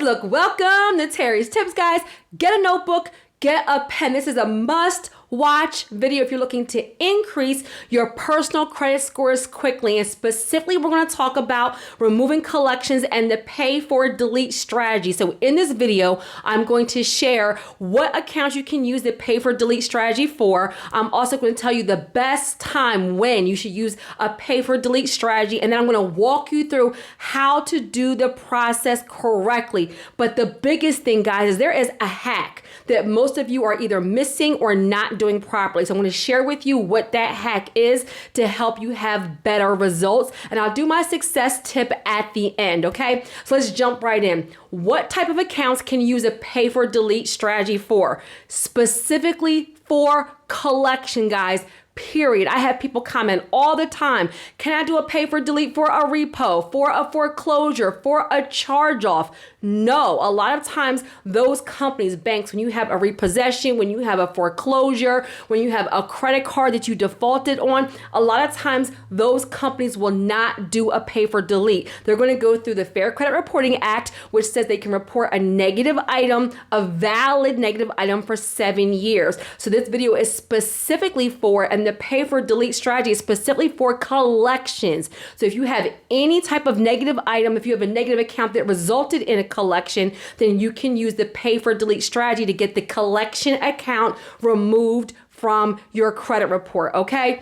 Look, welcome to Terry's Tips, guys. Get a notebook, get a pen. This is a must-watch video if you're looking to increase your personal credit scores quickly. And specifically, we're going to talk about removing collections and the pay for delete strategy. So in this video, I'm going to share what accounts you can use the pay for delete strategy for. I'm also going to tell you the best time when you should use a pay for delete strategy. And then I'm going to walk you through how to do the process correctly. But the biggest thing, guys, is there is a hack that most of you are either missing or not doing properly. So I'm going to share with you what that hack is to help you have better results. And I'll do my success tip at the end, okay? So let's jump right in. What type of accounts can you use a pay for delete strategy for? Specifically for collection, guys. Period. I have people comment all the time. Can I do a pay for delete for a repo, for a foreclosure, for a charge off? No. A lot of times those companies, banks, when you have a repossession, when you have a foreclosure, when you have a credit card that you defaulted on, a lot of times those companies will not do a pay for delete. They're going to go through the Fair Credit Reporting Act, which says they can report a negative item, a valid negative item for 7 years. So this video is specifically for, and the pay for delete strategy is specifically for collections. So if you have any type of negative item, if you have a negative account that resulted in a collection, then you can use the pay for delete strategy to get the collection account removed from your credit report, okay?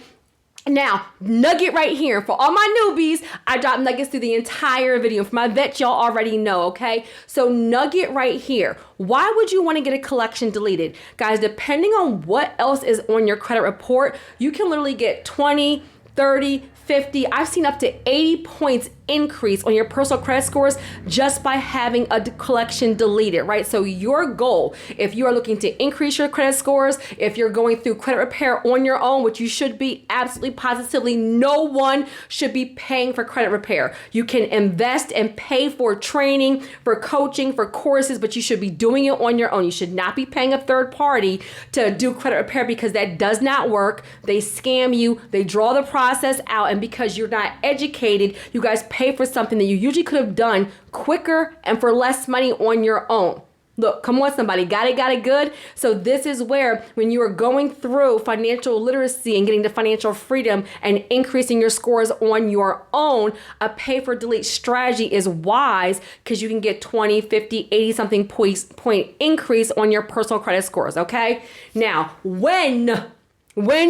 Now, nugget right here. For all my newbies, I drop nuggets through the entire video. For my vets, y'all already know, okay? So nugget right here. Why would you want to get a collection deleted? Guys, depending on what else is on your credit report, you can literally get 20, 30, 50, I've seen up to 80 points increase on your personal credit scores just by having a collection deleted, right? So your goal, if you are looking to increase your credit scores, if you're going through credit repair on your own, which you should be absolutely positively, no one should be paying for credit repair. You can invest and pay for training, for coaching, for courses, but you should be doing it on your own. You should not be paying a third party to do credit repair because that does not work. They scam you, they draw the process out, and because you're not educated, you guys pay for something that you usually could have done quicker and for less money on your own. Look, come on, somebody. Got it good? So this is where when you are going through financial literacy and getting to financial freedom and increasing your scores on your own, a pay for delete strategy is wise because you can get 20, 50, 80 something point increase on your personal credit scores, okay? Now, when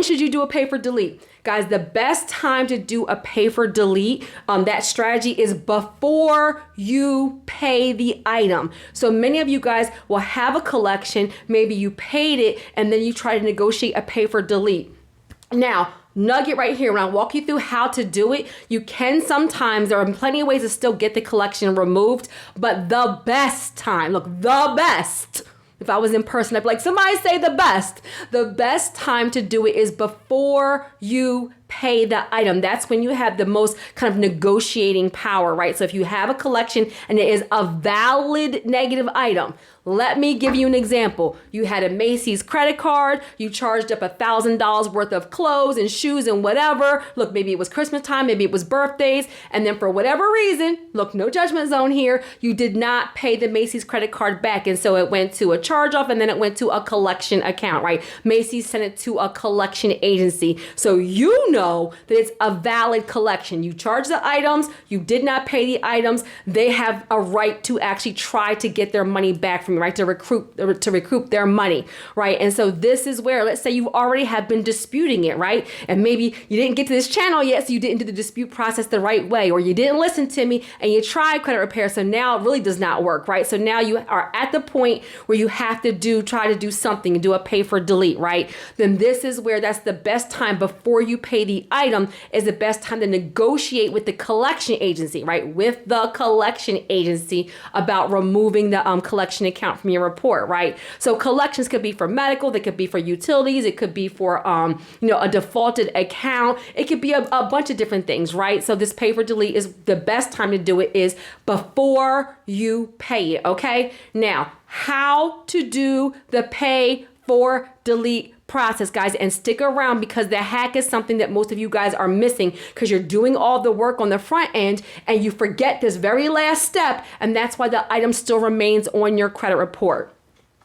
should you do a pay for delete? Guys, the best time to do a pay for delete, that strategy is before you pay the item. So many of you guys will have a collection, maybe you paid it, and then you try to negotiate a pay for delete. Now, nugget right here, when I walk you through how to do it, you can sometimes, there are plenty of ways to still get the collection removed, but the best time, look, the best, if I was in person, I'd be like, somebody say the best. The best time to do it is before you pay the item. That's when you have the most kind of negotiating power, right? So if you have a collection and it is a valid negative item, let me give you an example. You had a Macy's credit card, you charged up $1,000 worth of clothes and shoes and whatever. Look, maybe it was Christmas time, maybe it was birthdays, and then for whatever reason, look, no judgment zone here, you did not pay the Macy's credit card back, and so it went to a charge off and then it went to a collection account, right? Macy's sent it to a collection agency. So you know that it's a valid collection. You charge the items, you did not pay the items, they have a right to actually try to get their money back from you, right? To recoup their money, right? And so this is where, let's say you already have been disputing it, right? And maybe you didn't get to this channel yet, so you didn't do the dispute process the right way, or you didn't listen to me and you tried credit repair, so now it really does not work, right? So now you are at the point where you have to try to do something and do a pay for delete, right? Then this is where that's the best time before you pay the item is the best time to negotiate with the collection agency, right? With the collection agency about removing the collection account from your report, right? So collections could be for medical, they could be for utilities, it could be for a defaulted account, it could be a bunch of different things, right? So this pay for delete is the best time to do it is before you pay it, okay? Now, how to do the pay for delete process, guys, and stick around because the hack is something that most of you guys are missing because you're doing all the work on the front end and you forget this very last step, and that's why the item still remains on your credit report.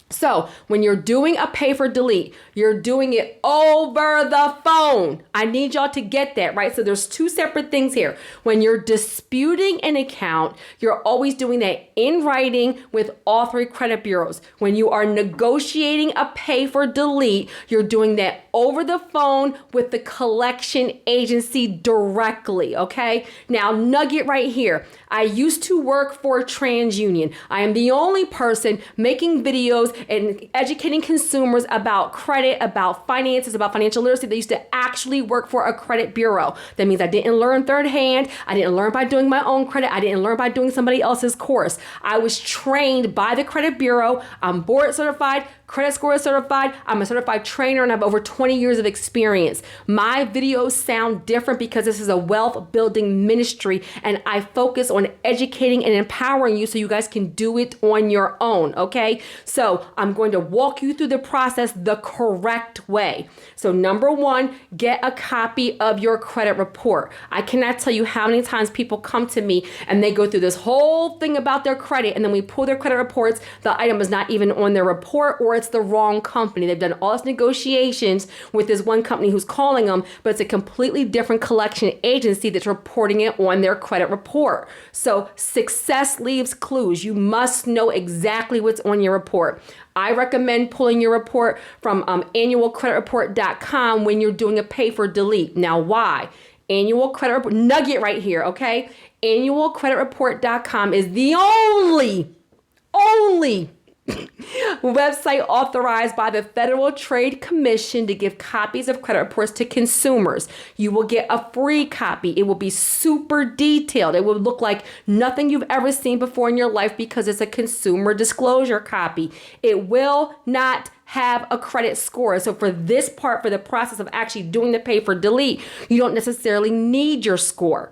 So when you're doing a pay for delete, you're doing it over the phone. I need y'all to get that, right? So there's two separate things here. When you're disputing an account, you're always doing that in writing with all three credit bureaus. When you are negotiating a pay for delete, you're doing that over the phone with the collection agency directly, okay? Now, nugget right here. I used to work for TransUnion. I am the only person making videos and educating consumers about credit, about finances, about financial literacy. They used to actually work for a credit bureau. That means I didn't learn third hand. I didn't learn by doing my own credit. I didn't learn by doing somebody else's course. I was trained by the credit bureau. I'm board certified, credit score certified. I'm a certified trainer and I have over 20 years of experience. My videos sound different because this is a wealth building ministry and I focus on educating and empowering you so you guys can do it on your own, okay? So I'm going to walk you through the process the correct way. So number one, get a copy of your credit report. I cannot tell you how many times people come to me and they go through this whole thing about their credit and then we pull their credit reports, the item is not even on their report or it's the wrong company. They've done all this negotiations with this one company who's calling them, but it's a completely different collection agency that's reporting it on their credit report. So success leaves clues. You must know exactly what's on your report. I recommend pulling your report from annualcreditreport.com when you're doing a pay for delete. Now, why? Annual credit report, nugget right here, okay? Annualcreditreport.com is the only website authorized by the Federal Trade Commission to give copies of credit reports to consumers. You will get a free copy. It will be super detailed. It will look like nothing you've ever seen before in your life because it's a consumer disclosure copy. It will not have a credit score. So for this part, for the process of actually doing the pay for delete, you don't necessarily need your score.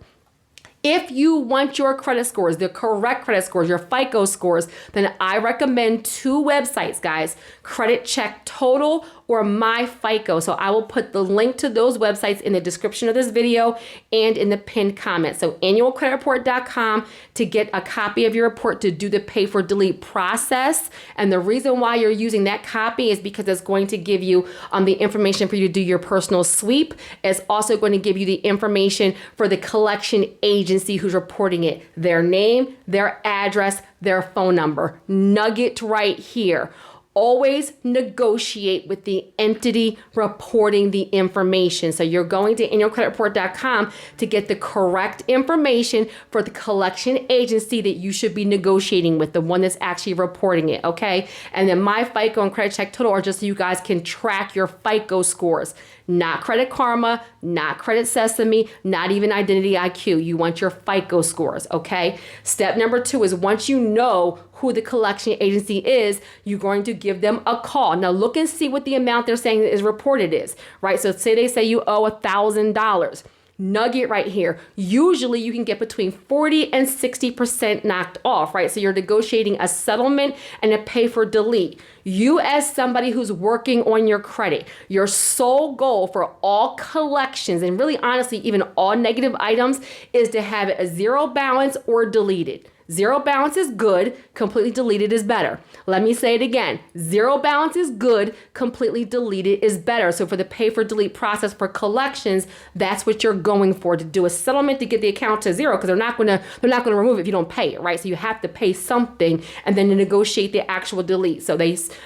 If you want your credit scores, the correct credit scores, your FICO scores, then I recommend two websites, guys, Credit Check Total or MyFICO. So I will put the link to those websites in the description of this video and in the pinned comment. So annualcreditreport.com to get a copy of your report to do the pay for delete process. And the reason why you're using that copy is because it's going to give you the information for you to do your personal sweep. It's also going to give you the information for the collection agency who's reporting it, their name, their address, their phone number. Nugget right here. Always negotiate with the entity reporting the information. So you're going to annualcreditreport.com to get the correct information for the collection agency that you should be negotiating with, the one that's actually reporting it, okay? And then MyFICO and Credit Check Total are just so you guys can track your FICO scores. Not Credit Karma, not Credit Sesame, not even Identity IQ. You want your FICO scores, okay? Step number two is once you know who the collection agency is, you're going to give them a call. Now look and see what the amount they're saying is reported is, right? So say they say you owe $1,000. Nugget right here. Usually you can get between 40 and 60% knocked off, right? So you're negotiating a settlement and a pay for delete. You as somebody who's working on your credit, your sole goal for all collections and really honestly even all negative items is to have it a zero balance or deleted. Zero balance is good, completely deleted is better. Let me say it again. Zero balance is good, completely deleted is better. So for the pay for delete process for collections, that's what you're going for, to do a settlement to get the account to zero because they're not going to remove it if you don't pay it, right? So you have to pay something and then to negotiate the actual delete. So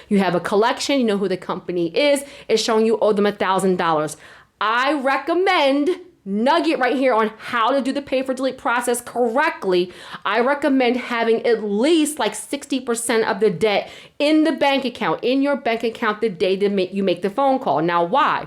you have a collection, you know who the company is, it's showing you owe them $1,000. I recommend nugget right here on how to do the pay for delete process correctly. I recommend having at least like 60% of the debt in the bank account, in your bank account the day that you make the phone call. Now, why?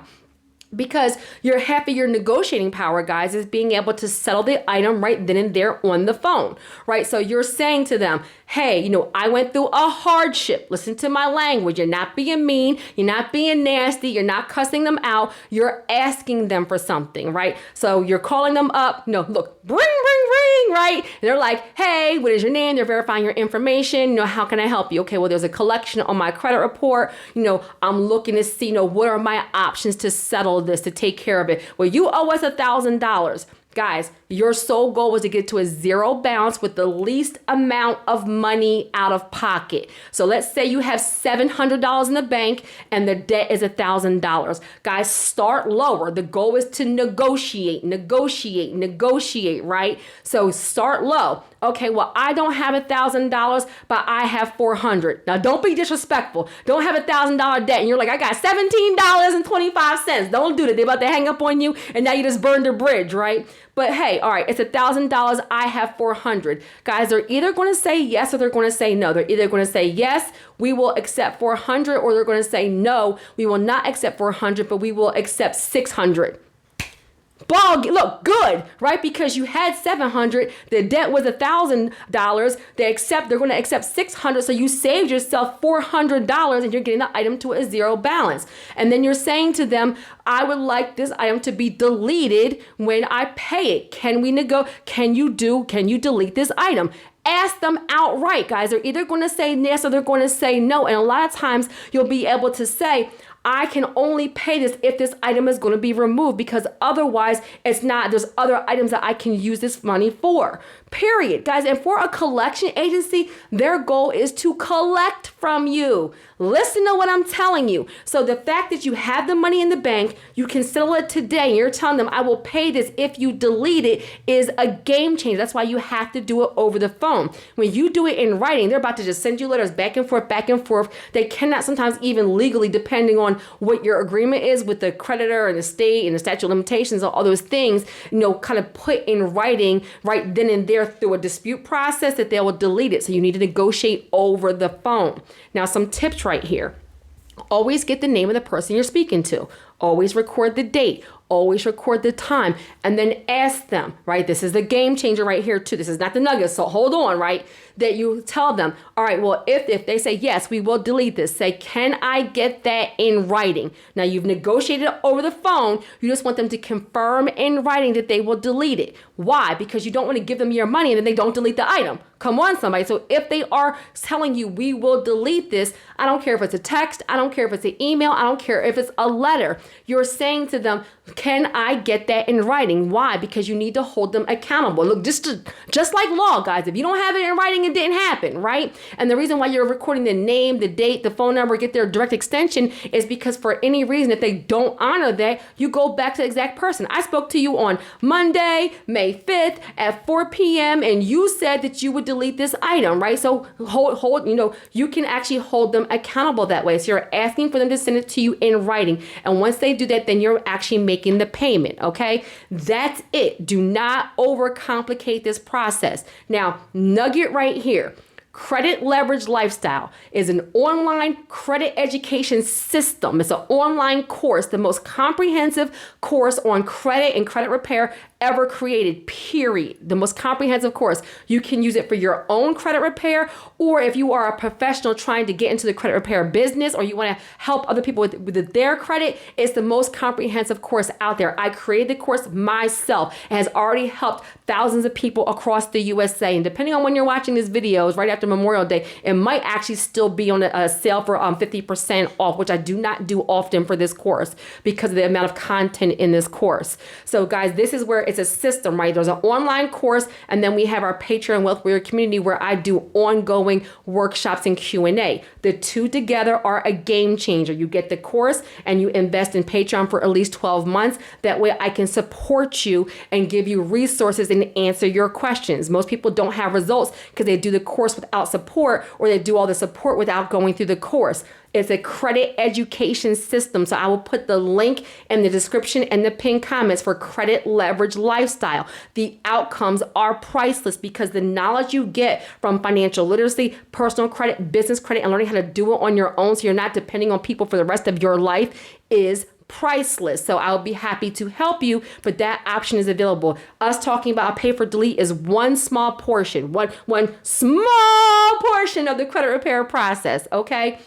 Because half of your negotiating power, guys, is being able to settle the item right then and there on the phone, right? So you're saying to them, hey, I went through a hardship. Listen to my language. You're not being mean. You're not being nasty. You're not cussing them out. You're asking them for something, right? So you're calling them up. Look, ring, ring, ring, right? And they're like, hey, what is your name? They're verifying your information. How can I help you? Okay, well, there's a collection on my credit report. I'm looking to see, what are my options to settle this, to take care of it. Well, you owe us $1,000. Guys, your sole goal was to get to a zero balance with the least amount of money out of pocket. So let's say you have $700 in the bank and the debt is $1,000. Guys, start lower. The goal is to negotiate, right? So start low. Okay, well, I don't have $1,000, but I have $400. Now, don't be disrespectful. Don't have $1,000 debt. And you're like, I got $17.25. Don't do that. They're about to hang up on you, and now you just burned the bridge, right? But hey, all right, it's $1,000. I have $400. Guys, they're either going to say yes or they're going to say no. They're either going to say yes, we will accept $400, or they're going to say no, we will not accept $400, but we will accept $600. Look good, right? Because you had $700, the debt was $1,000. They're going to accept $600, so you saved yourself $400, and you're getting the item to a zero balance. And then you're saying to them, I would like this item to be deleted when I pay it. Can you delete this item? Ask them outright, guys. They're either going to say yes or they're going to say no. And a lot of times you'll be able to say, I can only pay this if this item is going to be removed, because otherwise it's not. There's other items that I can use this money for. Period, guys. And for a collection agency, their goal is to collect from you. Listen to what I'm telling you. So the fact that you have the money in the bank, you can settle it today, and you're telling them, I will pay this if you delete it, is a game changer. That's why you have to do it over the phone. When you do it in writing, they're about to just send you letters back and forth, back and forth. They cannot sometimes even legally, depending on what your agreement is with the creditor and the state and the statute of limitations, all those things, kind of put in writing right then and there through a dispute process, that they will delete it. So you need to negotiate over the phone. Now, some tips right here. Always get the name of the person you're speaking to. Always record the date. Always record the time, and then ask them, right? This is the game changer right here too. This is not the nuggets, so hold on, right? That you tell them, all right, well, if they say, yes, we will delete this, say, can I get that in writing? Now, you've negotiated over the phone. You just want them to confirm in writing that they will delete it. Why? Because you don't want to give them your money and then they don't delete the item. Come on, somebody. So if they are telling you, we will delete this, I don't care if it's a text, I don't care if it's an email, I don't care if it's a letter. You're saying to them, can I get that in writing? Why? Because you need to hold them accountable. Look, just like law, guys, if you don't have it in writing, it didn't happen, right? And the reason why you're recording the name, the date, the phone number, get their direct extension is because for any reason, if they don't honor that, you go back to the exact person. I spoke to you on Monday, May 5th at 4 p.m. and you said that you would delete this item, right? So you can actually hold them accountable that way. So you're asking for them to send it to you in writing. And once they do that, then you're actually making the payment, okay? That's it. Do not overcomplicate this process. Now, nugget right here. Credit Leverage Lifestyle is an online credit education system. It's an online course, the most comprehensive course on credit and credit repair ever created, period. The most comprehensive course. You can use it for your own credit repair, or if you are a professional trying to get into the credit repair business, or you want to help other people with their credit, it's the most comprehensive course out there. I created the course myself. It has already helped thousands of people across the USA. And depending on when you're watching these videos, right after Memorial Day, it might actually still be on a sale for 50% off, which I do not do often for this course because of the amount of content in this course. So guys, this is where it's a system, right? There's an online course, and then we have our Patreon Wealth Warrior community where I do ongoing workshops and Q&A. The two together are a game changer. You get the course and you invest in Patreon for at least 12 months. That way I can support you and give you resources and answer your questions. Most people don't have results because they do the course without support, or they do all the support without going through the course. It's a credit education system. So I will put the link in the description and the pinned comments for Credit Leverage Lifestyle. The outcomes are priceless because the knowledge you get from financial literacy, personal credit, business credit, and learning how to do it on your own so you're not depending on people for the rest of your life is priceless. So I'll be happy to help you, but that option is available. Us talking about pay for delete is one small portion, one small portion of the credit repair process, okay?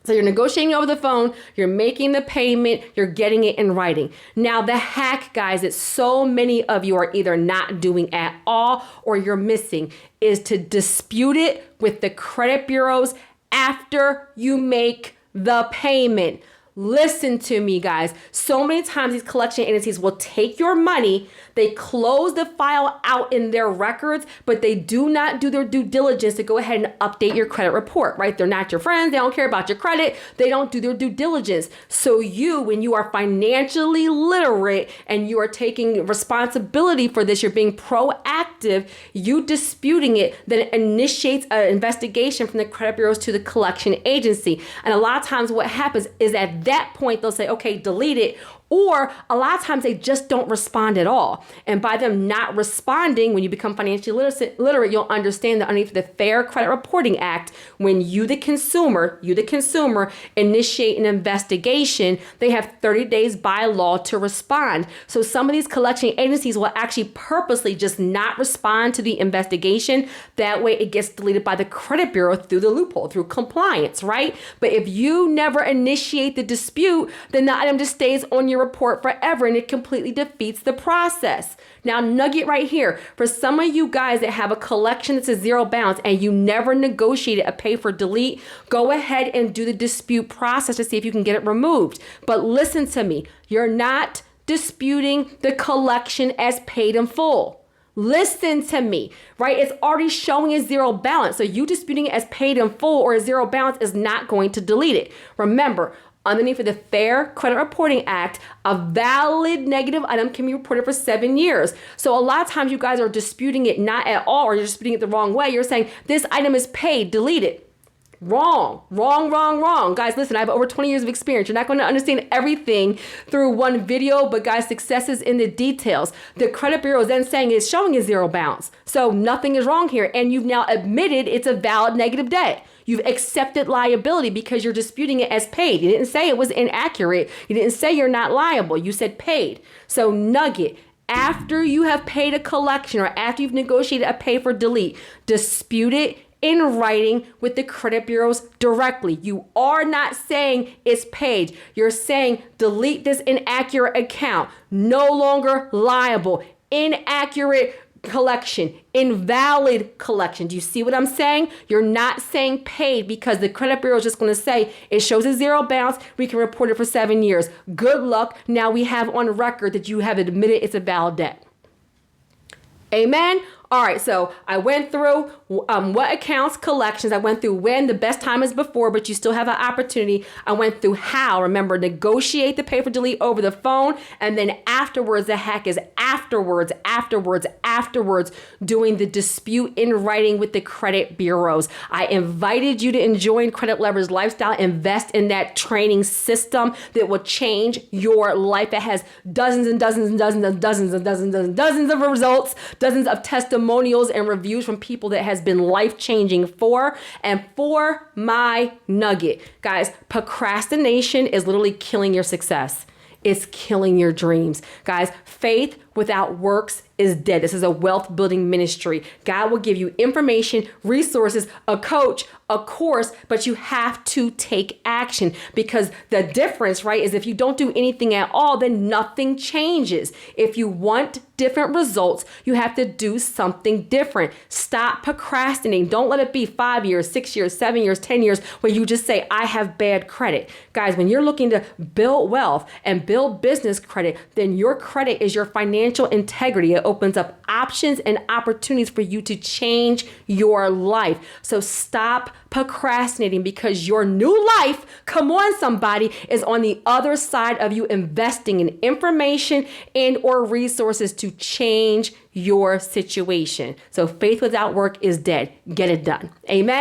So you're negotiating over the phone, you're making the payment, you're getting it in writing. Now the hack, guys, that so many of you are either not doing at all or you're missing is to dispute it with the credit bureaus after you make the payment. Listen to me, guys. So many times these collection agencies will take your money, they close the file out in their records, but they do not do their due diligence to go ahead and update your credit report, right? They're not your friends. They don't care about your credit. They don't do their due diligence. So you, when you are financially literate and you are taking responsibility for this, you're being proactive, you disputing it, then initiates an investigation from the credit bureaus to the collection agency. And a lot of times what happens is at that point, they'll say, okay, delete it. Or a lot of times they just don't respond at all. And by them not responding, when you become financially literate, you'll understand that underneath the Fair Credit Reporting Act, when you, the consumer, initiate an investigation, they have 30 days by law to respond. So some of these collection agencies will actually purposely just not respond to the investigation. That way it gets deleted by the credit bureau through the loophole, through compliance, right? But if you never initiate the dispute, then the item just stays on your report forever and it completely defeats the process. Now, nugget right here. For some of you guys that have a collection that's a zero balance and you never negotiated a pay for delete, go ahead and do the dispute process to see if you can get it removed. But listen to me. You're not disputing the collection as paid in full. Listen to me, right? It's already showing a zero balance. So you disputing it as paid in full or a zero balance is not going to delete it. Remember, underneath of the Fair Credit Reporting Act, a valid negative item can be reported for 7 years. So a lot of times you guys are disputing it not at all, or you're disputing it the wrong way. You're saying this item is paid, delete it. Wrong. Guys, listen, I have over 20 years of experience. You're not going to understand everything through one video, but guys, success is in the details. The credit bureau is then saying it's showing a zero balance. So nothing is wrong here. And you've now admitted it's a valid negative debt. You've accepted liability because you're disputing it as paid. You didn't say it was inaccurate. You didn't say you're not liable. You said paid. So nugget, after you have paid a collection or after you've negotiated a pay for delete, dispute it in writing with the credit bureaus directly. You are not saying it's paid. You're saying delete this inaccurate account. No longer liable. Inaccurate collection, invalid collection. Do you see what I'm saying? You're not saying paid because the credit bureau is just going to say it shows a zero balance. We can report it for 7 years. Good luck. Now we have on record that you have admitted it's a valid debt. Amen. All right, so I went through what accounts, collections. I went through when, the best time is before, but you still have an opportunity. I went through how. Remember, negotiate the pay for delete over the phone. And then afterwards, the hack is afterwards, doing the dispute in writing with the credit bureaus. I invited you to enjoy Credit Leverage Lifestyle. Invest in that training system that will change your life. It has dozens and dozens and dozens and dozens and dozens and dozens of results, dozens of testimonials and reviews from people that has been life-changing for. And for my nugget, guys, procrastination is literally killing your success. It's killing your dreams. Guys, faith without works is dead. This is a wealth building ministry. God will give you information, resources, a coach, a course, but you have to take action because the difference, right, is if you don't do anything at all, then nothing changes. If you want different results, you have to do something different. Stop procrastinating. Don't let it be 5 years, 6 years, 7 years, 10 years where you just say, I have bad credit. Guys, when you're looking to build wealth and build business credit, then your credit is your financial integrity. It opens up options and opportunities for you to change your life. So stop procrastinating because your new life, come on somebody, is on the other side of you investing in information and or resources to change your situation. So faith without work is dead. Get it done. Amen.